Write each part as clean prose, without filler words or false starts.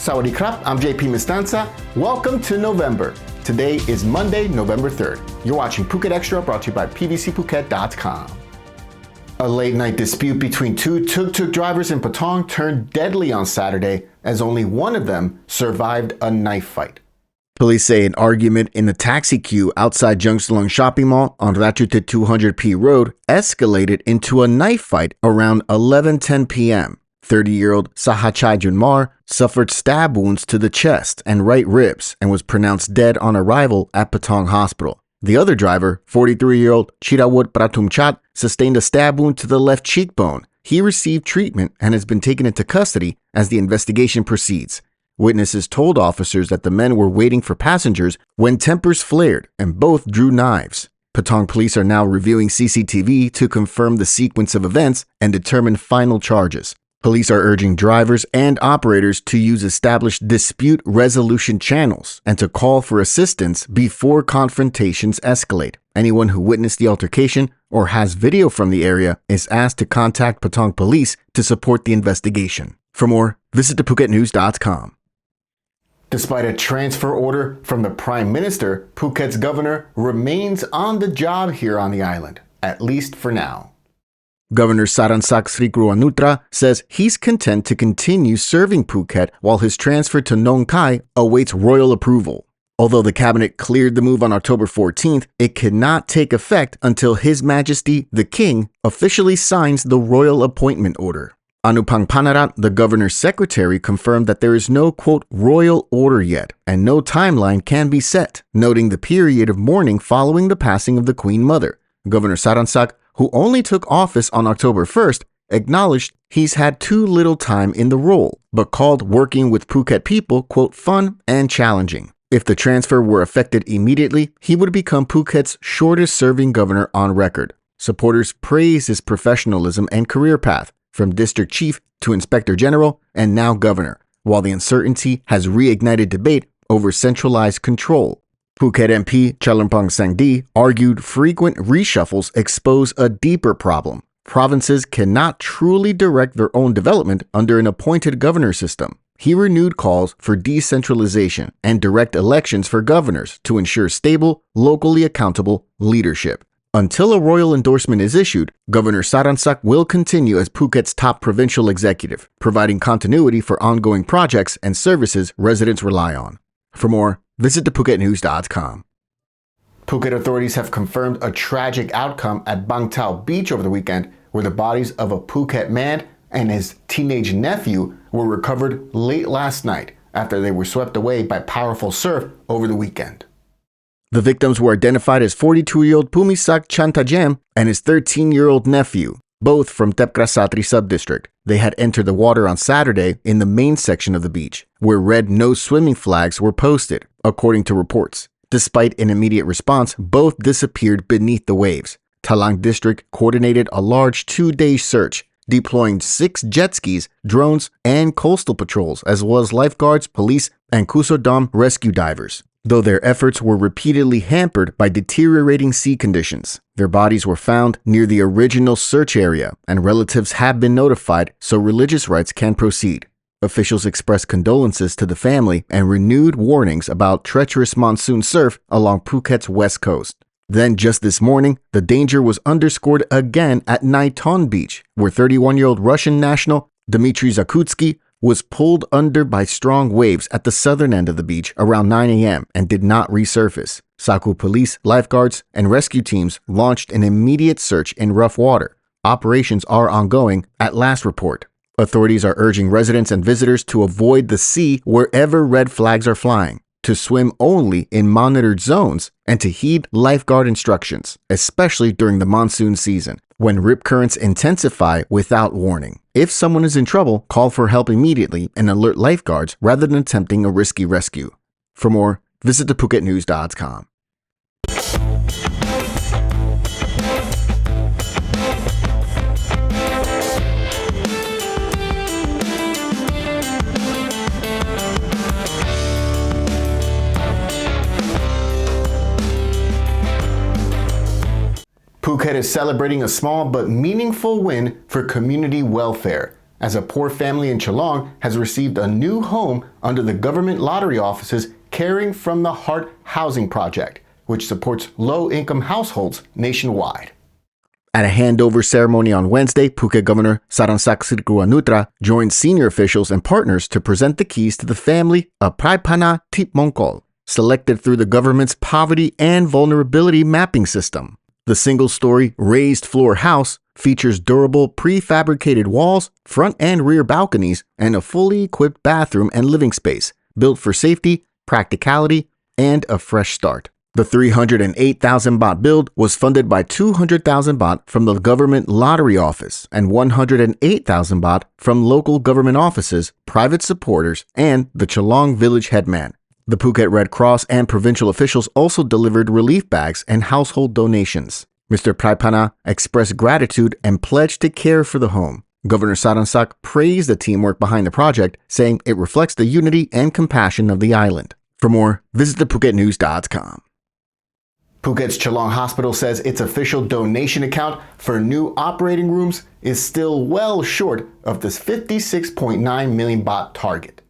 Sawadee krap, I'm JP Mestanza. Welcome to November. Today is Monday, November 3rd. You're watching Phuket Xtra, brought to you by pvcphuket.com. A late-night dispute between two tuk-tuk drivers in Patong turned deadly on Saturday as only one of them survived a knife fight. Police say an argument in the taxi queue outside Chalong Shopping Mall on Ratchatit 200P Road escalated into a knife fight around 11:10 p.m. 30-year-old Sahachai Junmar suffered stab wounds to the chest and right ribs and was pronounced dead on arrival at Patong Hospital. The other driver, 43-year-old Chirawut Pratumchat, sustained a stab wound to the left cheekbone. He received treatment and has been taken into custody as the investigation proceeds. Witnesses told officers that the men were waiting for passengers when tempers flared and both drew knives. Patong police are now reviewing CCTV to confirm the sequence of events and determine final charges. Police are urging drivers and operators to use established dispute resolution channels and to call for assistance before confrontations escalate. Anyone who witnessed the altercation or has video from the area is asked to contact Patong police to support the investigation. For more, visit thephuketnews.com. Despite a transfer order from the Prime Minister, Phuket's governor remains on the job here on the island, at least for now. Governor Saransak Happy says he's content to continue serving Phuket while his transfer to Nong Khai awaits royal approval. Although the cabinet cleared the move on October 14th, it cannot take effect until His Majesty the King officially signs the royal appointment order. Anupang Panarat, the governor's secretary, confirmed that there is no, quote, royal order yet, and no timeline can be set, noting the period of mourning following the passing of the Queen Mother. Governor Saransak, who only took office on October 1st, acknowledged he's had too little time in the role, but called working with Phuket people, quote, fun and challenging. If the transfer were effected immediately, he would become Phuket's shortest-serving governor on record. Supporters praise his professionalism and career path, from district chief to inspector general and now governor, while the uncertainty has reignited debate over centralized control. Phuket MP Chalampong Sangdi argued frequent reshuffles expose a deeper problem. Provinces cannot truly direct their own development under an appointed governor system. He renewed calls for decentralization and direct elections for governors to ensure stable, locally accountable leadership. Until a royal endorsement is issued, Governor Saransak will continue as Phuket's top provincial executive, providing continuity for ongoing projects and services residents rely on. For more, visit thephuketnews.com. Phuket authorities have confirmed a tragic outcome at Bang Tao Beach over the weekend, where the bodies of a Phuket man and his teenage nephew were recovered late last night after they were swept away by powerful surf over the weekend. The victims were identified as 42-year-old Pumisak Chantajam and his 13-year-old nephew, both from Tepkrasatri subdistrict. They had entered the water on Saturday in the main section of the beach, where red no swimming flags were posted, according to reports. Despite an immediate response, both disappeared beneath the waves. Talang district coordinated a large 2-day search, deploying 6 jet skis, drones, and coastal patrols, as well as lifeguards, police, and Kusodam rescue divers. Though their efforts were repeatedly hampered by deteriorating sea conditions, their bodies were found near the original search area, and relatives have been notified so religious rites can proceed. Officials expressed condolences to the family and renewed warnings about treacherous monsoon surf along Phuket's west coast. Then just this morning, the danger was underscored again at Nai Thon Beach, where 31-year-old Russian national Dmitry Zakutsky was pulled under by strong waves at the southern end of the beach around 9 a.m. and did not resurface. Saku police, lifeguards, and rescue teams launched an immediate search in rough water. Operations are ongoing at last report. Authorities are urging residents and visitors to avoid the sea wherever red flags are flying, to swim only in monitored zones, and to heed lifeguard instructions, especially during the monsoon season, when rip currents intensify without warning. If someone is in trouble, call for help immediately and alert lifeguards rather than attempting a risky rescue. For more, visit thephuketnews.com. Phuket is celebrating a small but meaningful win for community welfare. as a poor family in Chalong has received a new home under the government lottery office's Caring from the Heart Housing Project, which supports low-income households nationwide. At a handover ceremony on Wednesday, Phuket Governor Saransak Happy joined senior officials and partners to present the keys to the family of Praipana Tipmongkol, selected through the government's Poverty and Vulnerability Mapping System. The single-story, raised-floor house features durable prefabricated walls, front and rear balconies, and a fully equipped bathroom and living space, built for safety, practicality, and a fresh start. The 308,000 baht build was funded by 200,000 baht from the government lottery office and 108,000 baht from local government offices, private supporters, and the Chalong village headman. The Phuket Red Cross and provincial officials also delivered relief bags and household donations. Mr. Praipana expressed gratitude and pledged to care for the home. Governor Saransak praised the teamwork behind the project, saying it reflects the unity and compassion of the island. For more, visit thephuket.news.com. Phuket's Chalong Hospital says its official donation account for new operating rooms is still well short of this 56.9 million baht target.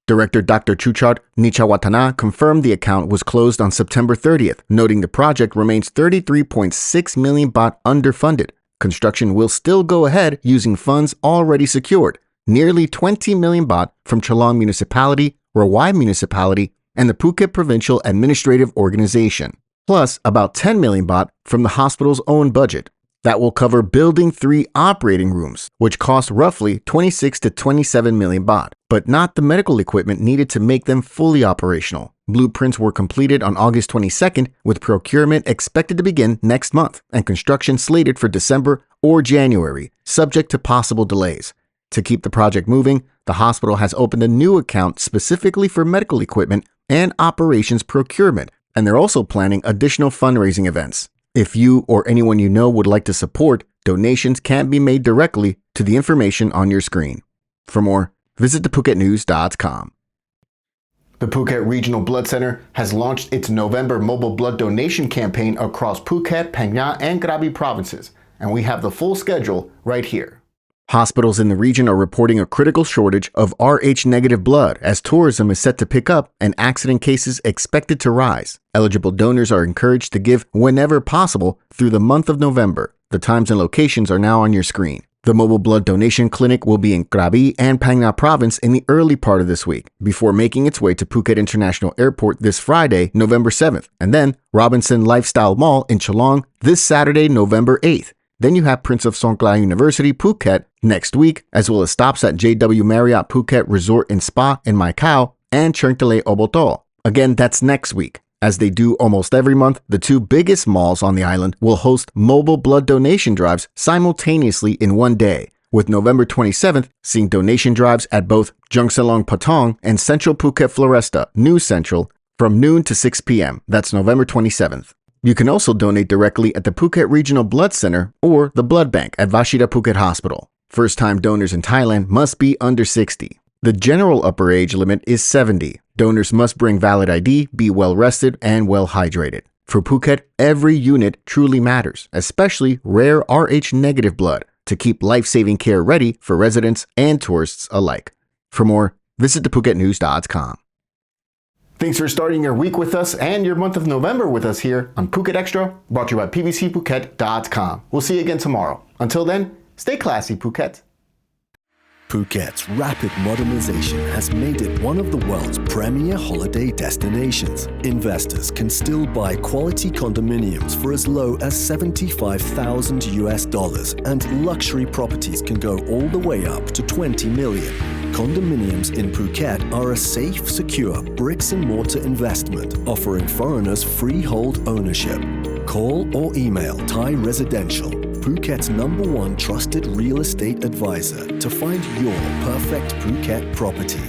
Director Dr. Chuchart Nichawatana confirmed the account was closed on September 30th, noting the project remains 33.6 million baht underfunded. Construction will still go ahead using funds already secured, nearly 20 million baht from Chalong Municipality, Rawai Municipality, and the Phuket Provincial Administrative Organization, plus about 10 million baht from the hospital's own budget. That will cover Building 3 operating rooms, which cost roughly 26 to 27 million baht, but not the medical equipment needed to make them fully operational. Blueprints were completed on August 22nd, with procurement expected to begin next month and construction slated for December or January, subject to possible delays. To keep the project moving, the hospital has opened a new account specifically for medical equipment and operations procurement, and they're also planning additional fundraising events. If you or anyone you know would like to support, donations can be made directly to the information on your screen. For more, visit thephuket.news.com. The Phuket Regional Blood Center has launched its November mobile blood donation campaign across Phuket, Phang Nga, and Krabi provinces, and we have the full schedule right here. Hospitals in the region are reporting a critical shortage of Rh-negative blood as tourism is set to pick up and accident cases expected to rise. Eligible donors are encouraged to give whenever possible through the month of November. The times and locations are now on your screen. The mobile blood donation clinic will be in Cabbie and Phang Nga province in the early part of this week, before making its way to Phuket International Airport this Friday, November 7th, and then Robinson Lifestyle Mall in Chalong this Saturday, November 8th. Then you have Prince of Songkhla University, Phuket, next week, as well as stops at JW Marriott Phuket Resort and Spa in Mai Khao and Chungtale Obotol. Again, that's next week. As they do almost every month, the two biggest malls on the island will host mobile blood donation drives simultaneously in one day, with November 27th seeing donation drives at both Jungsalong Patong and Central Phuket Floresta, New Central, from noon to 6 p.m. That's November 27th. You can also donate directly at the Phuket Regional Blood Center or the Blood Bank at Vashida Phuket Hospital. First-time donors in Thailand must be under 60. The general upper age limit is 70. Donors must bring valid ID, be well-rested, and well-hydrated. For Phuket, every unit truly matters, especially rare Rh-negative blood, to keep life-saving care ready for residents and tourists alike. For more, visit thephuket.news.com. Thanks for starting your week with us and your month of November with us here on Phuket Extra, brought to you by pvcphuket.com. We'll see you again tomorrow. Until then, stay classy, Phuket. Phuket's rapid modernization has made it one of the world's premier holiday destinations. Investors can still buy quality condominiums for as low as $75,000, and luxury properties can go all the way up to 20 million. Condominiums in Phuket are a safe, secure bricks-and-mortar investment offering foreigners freehold ownership. Call or email Thai Residential, Phuket's #1 trusted real estate advisor, to find your perfect Phuket property.